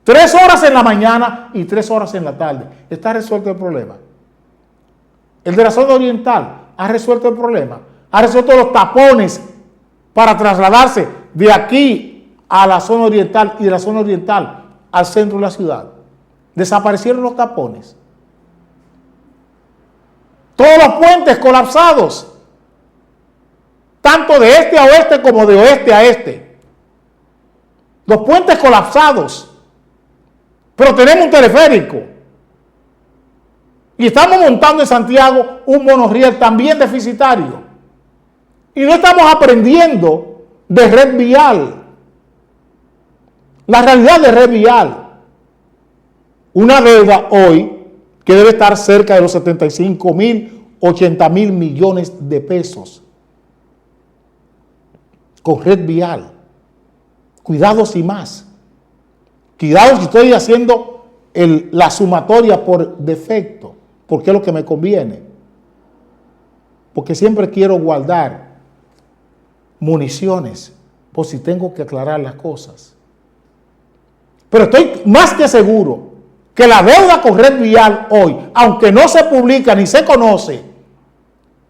3 horas en la mañana y 3 horas en la tarde. Está resuelto el problema. El de la zona oriental ha resuelto el problema. Ha resuelto los tapones para trasladarse de aquí a la zona oriental y de la zona oriental al centro de la ciudad. Desaparecieron los tapones. Todos los puentes colapsados. Tanto de este a oeste como de oeste a este. Los puentes colapsados. Pero tenemos un teleférico. Y estamos montando en Santiago un monorriel también deficitario. Y no estamos aprendiendo de red vial. La realidad de red vial. Una deuda hoy que debe estar cerca de los 75.000, 80.000 millones de pesos. Con red vial. Cuidado si más. Cuidado si estoy haciendo la sumatoria por defecto, porque es lo que me conviene. Porque siempre quiero guardar municiones por si tengo que aclarar las cosas. Pero estoy más que seguro que la deuda con red vial hoy, aunque no se publica ni se conoce,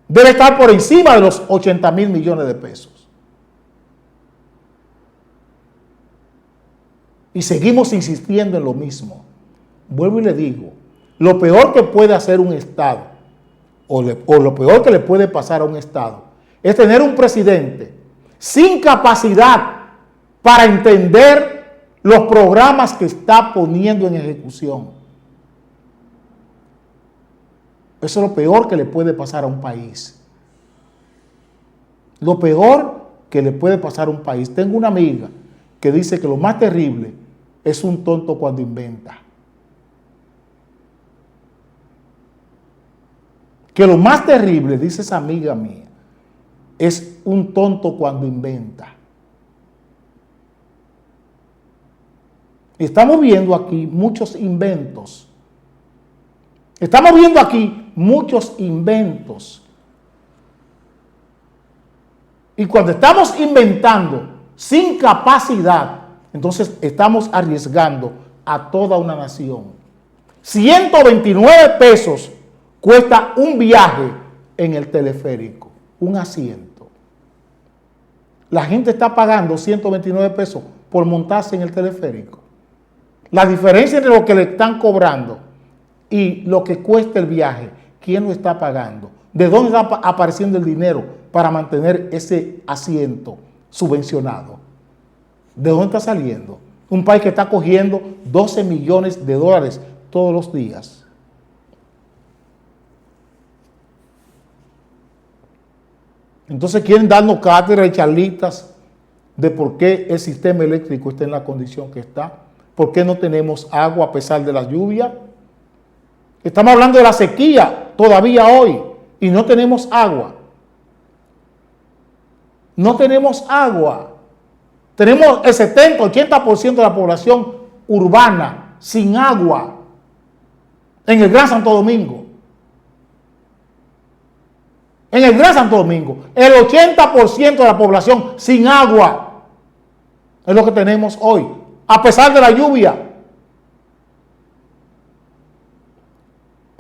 debe estar por encima de los 80.000 millones de pesos. Y seguimos insistiendo en lo mismo. Vuelvo y le digo, lo peor que puede hacer un Estado, o lo peor que le puede pasar a un Estado, es tener un presidente sin capacidad para entender los programas que está poniendo en ejecución. Eso es lo peor que le puede pasar a un país. Lo peor que le puede pasar a un país. Tengo una amiga que dice que lo más terrible es un tonto cuando inventa. Que lo más terrible, dice esa amiga mía, es un tonto cuando inventa. Estamos viendo aquí muchos inventos. Estamos viendo aquí muchos inventos. Y cuando estamos inventando sin capacidad, entonces estamos arriesgando a toda una nación. 129 pesos cuesta un viaje en el teleférico, un asiento. La gente está pagando 129 pesos por montarse en el teleférico. La diferencia entre lo que le están cobrando y lo que cuesta el viaje, ¿quién lo está pagando? ¿De dónde está apareciendo el dinero para mantener ese asiento subvencionado. ¿De dónde está saliendo? Un país que está cogiendo 12 millones de dólares todos los días. Entonces quieren darnos cátedra y charlitas de por qué el sistema eléctrico está en la condición que está, por qué no tenemos agua a pesar de la lluvia. Estamos hablando de la sequía todavía hoy y no tenemos agua. No tenemos agua. Tenemos el 70-80% de la población urbana sin agua en el Gran Santo Domingo. En el Gran Santo Domingo, el 80% de la población sin agua es lo que tenemos hoy, a pesar de la lluvia.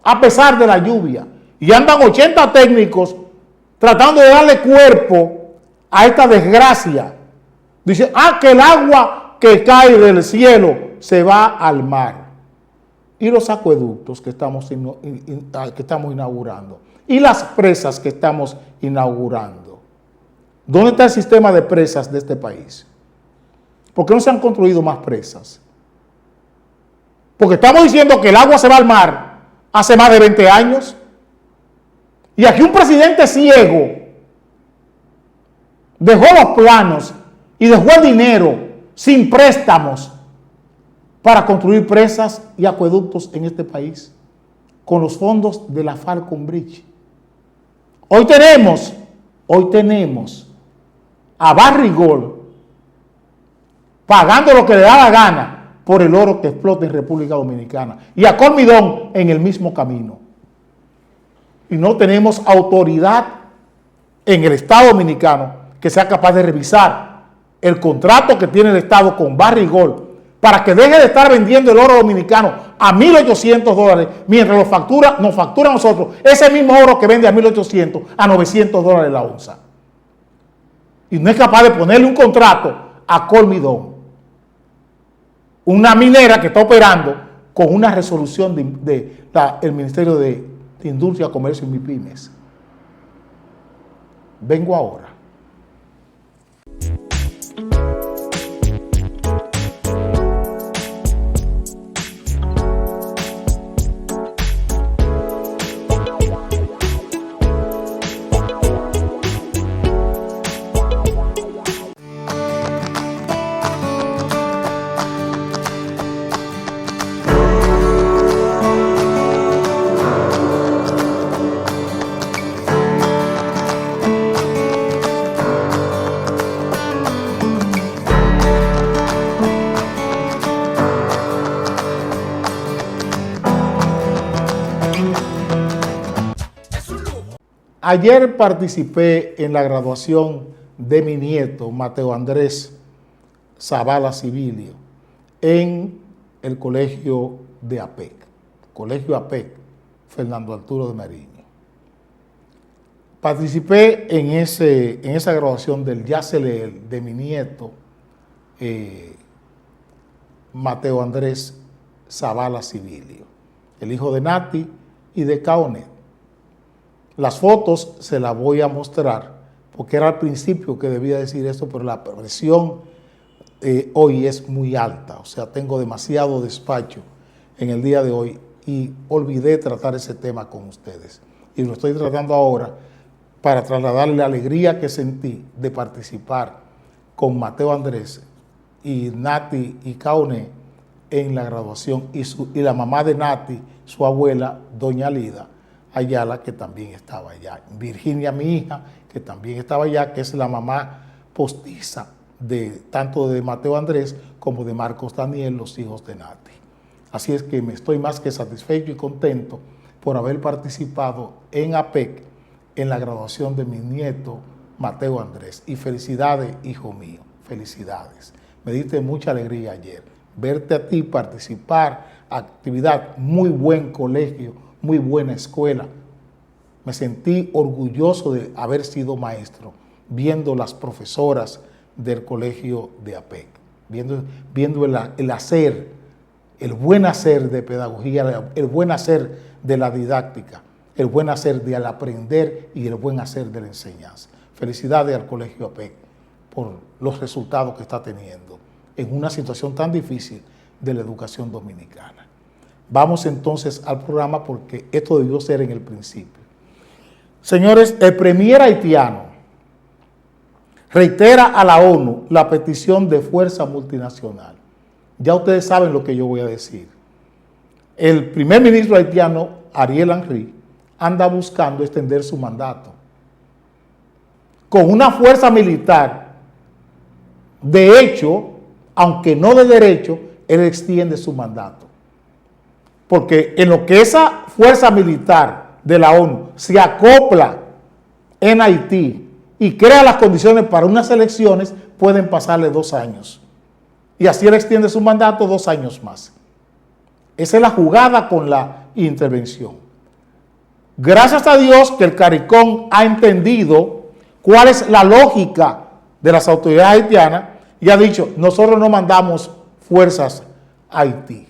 A pesar de la lluvia. Y andan 80 técnicos tratando de darle cuerpo a esta desgracia. Dice, que el agua que cae del cielo se va al mar. Y los acueductos que estamos inaugurando. Y las presas que estamos inaugurando. ¿Dónde está el sistema de presas de este país? ¿Por qué no se han construido más presas? Porque estamos diciendo que el agua se va al mar hace más de 20 años. Y aquí un presidente ciego dejó los planos y dejó el dinero sin préstamos para construir presas y acueductos en este país con los fondos de la Falcon Bridge. Hoy tenemos a Barrigol pagando lo que le da la gana por el oro que explota en República Dominicana y a Colmidón en el mismo camino. Y no tenemos autoridad en el Estado Dominicano que sea capaz de revisar el contrato que tiene el Estado con Barrigol para que deje de estar vendiendo el oro dominicano a $1.800 mientras nos factura a nosotros ese mismo oro que vende a $1.800 a $900 la onza. Y no es capaz de ponerle un contrato a Colmidón, una minera que está operando con una resolución del Ministerio de Industria, Comercio y MIPYMES. Vengo ahora. Ayer participé en la graduación de mi nieto, Mateo Andrés Zavala Civilio, en el colegio de APEC, colegio APEC, Fernando Arturo de Mariño. Participé en esa graduación del Yacelel de mi nieto, Mateo Andrés Zavala Civilio, el hijo de Nati y de Caonet. Las fotos se las voy a mostrar porque era al principio que debía decir esto, pero la presión hoy es muy alta. O sea, tengo demasiado despacho en el día de hoy y olvidé tratar ese tema con ustedes. Y lo estoy tratando ahora para trasladarle la alegría que sentí de participar con Mateo Andrés y Nati y Caonet en la graduación y la mamá de Nati, su abuela, doña Lida Ayala, que también estaba allá. Virginia, mi hija, que también estaba allá, que es la mamá postiza tanto de Mateo Andrés como de Marcos Daniel, los hijos de Nati. Así es que me estoy más que satisfecho y contento por haber participado en APEC en la graduación de mi nieto Mateo Andrés. Y felicidades, hijo mío, felicidades. Me diste mucha alegría ayer verte a ti participar, actividad, muy buen colegio, muy buena escuela. Me sentí orgulloso de haber sido maestro, viendo las profesoras del colegio de APEC, viendo el hacer, el buen hacer de pedagogía, el buen hacer de la didáctica, el buen hacer del aprender y el buen hacer de la enseñanza. Felicidades al colegio APEC por los resultados que está teniendo en una situación tan difícil de la educación dominicana. Vamos entonces al programa porque esto debió ser en el principio. Señores, el premier haitiano reitera a la ONU la petición de fuerza multinacional. Ya ustedes saben lo que yo voy a decir. El primer ministro haitiano, Ariel Henry, anda buscando extender su mandato. Con una fuerza militar, de hecho, aunque no de derecho, él extiende su mandato. Porque en lo que esa fuerza militar de la ONU se acopla en Haití y crea las condiciones para unas elecciones, pueden pasarle 2 años. Y así él extiende su mandato 2 años más. Esa es la jugada con la intervención. Gracias a Dios que el CARICOM ha entendido cuál es la lógica de las autoridades haitianas y ha dicho, nosotros no mandamos fuerzas a Haití.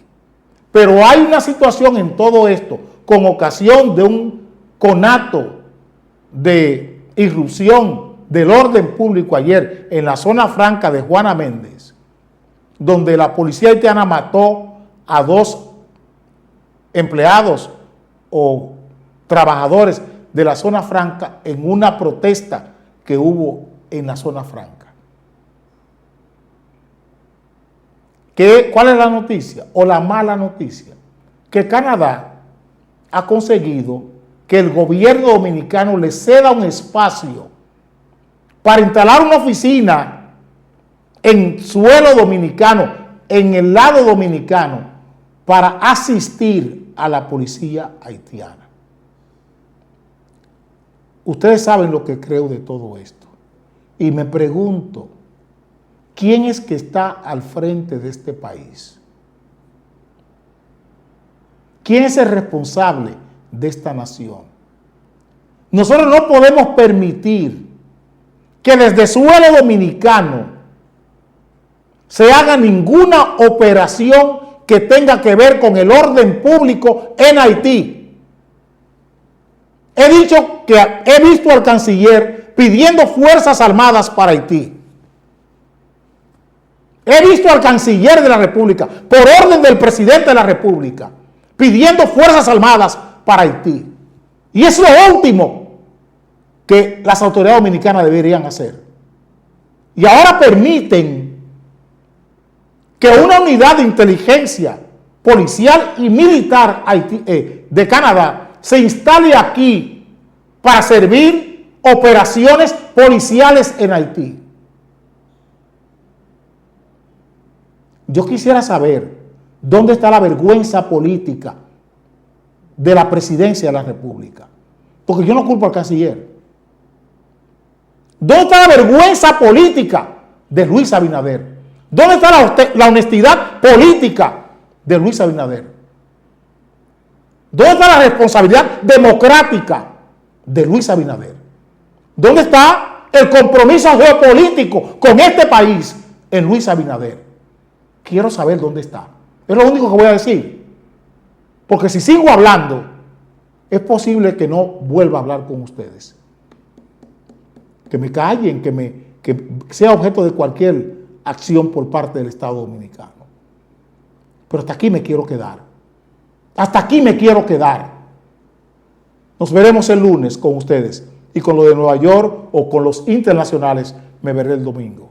Pero hay una situación en todo esto, con ocasión de un conato de irrupción del orden público ayer en la zona franca de Juana Méndez, donde la policía haitiana mató a 2 empleados o trabajadores de la zona franca en una protesta que hubo en la zona franca. ¿Cuál es la noticia o la mala noticia? Que Canadá ha conseguido que el gobierno dominicano le ceda un espacio para instalar una oficina en suelo dominicano, en el lado dominicano, para asistir a la policía haitiana. Ustedes saben lo que creo de todo esto. Y me pregunto, ¿quién es que está al frente de este país? ¿Quién es el responsable de esta nación? Nosotros no podemos permitir que desde suelo dominicano se haga ninguna operación que tenga que ver con el orden público en Haití. He dicho que he visto al canciller pidiendo fuerzas armadas para Haití. He visto al canciller de la República, por orden del presidente de la República, pidiendo fuerzas armadas para Haití. Y es lo último que las autoridades dominicanas deberían hacer. Y ahora permiten que una unidad de inteligencia policial y militar de Canadá se instale aquí para servir operaciones policiales en Haití. Yo quisiera saber dónde está la vergüenza política de la presidencia de la República. Porque yo no culpo al canciller. ¿Dónde está la vergüenza política de Luis Abinader? ¿Dónde está la honestidad política de Luis Abinader? ¿Dónde está la responsabilidad democrática de Luis Abinader? ¿Dónde está el compromiso geopolítico con este país en Luis Abinader? Quiero saber dónde está. Es lo único que voy a decir. Porque si sigo hablando, es posible que no vuelva a hablar con ustedes. Que me callen, que sea objeto de cualquier acción por parte del Estado Dominicano. Pero hasta aquí me quiero quedar. Hasta aquí me quiero quedar. Nos veremos el lunes con ustedes. Y con lo de Nueva York o con los internacionales me veré el domingo.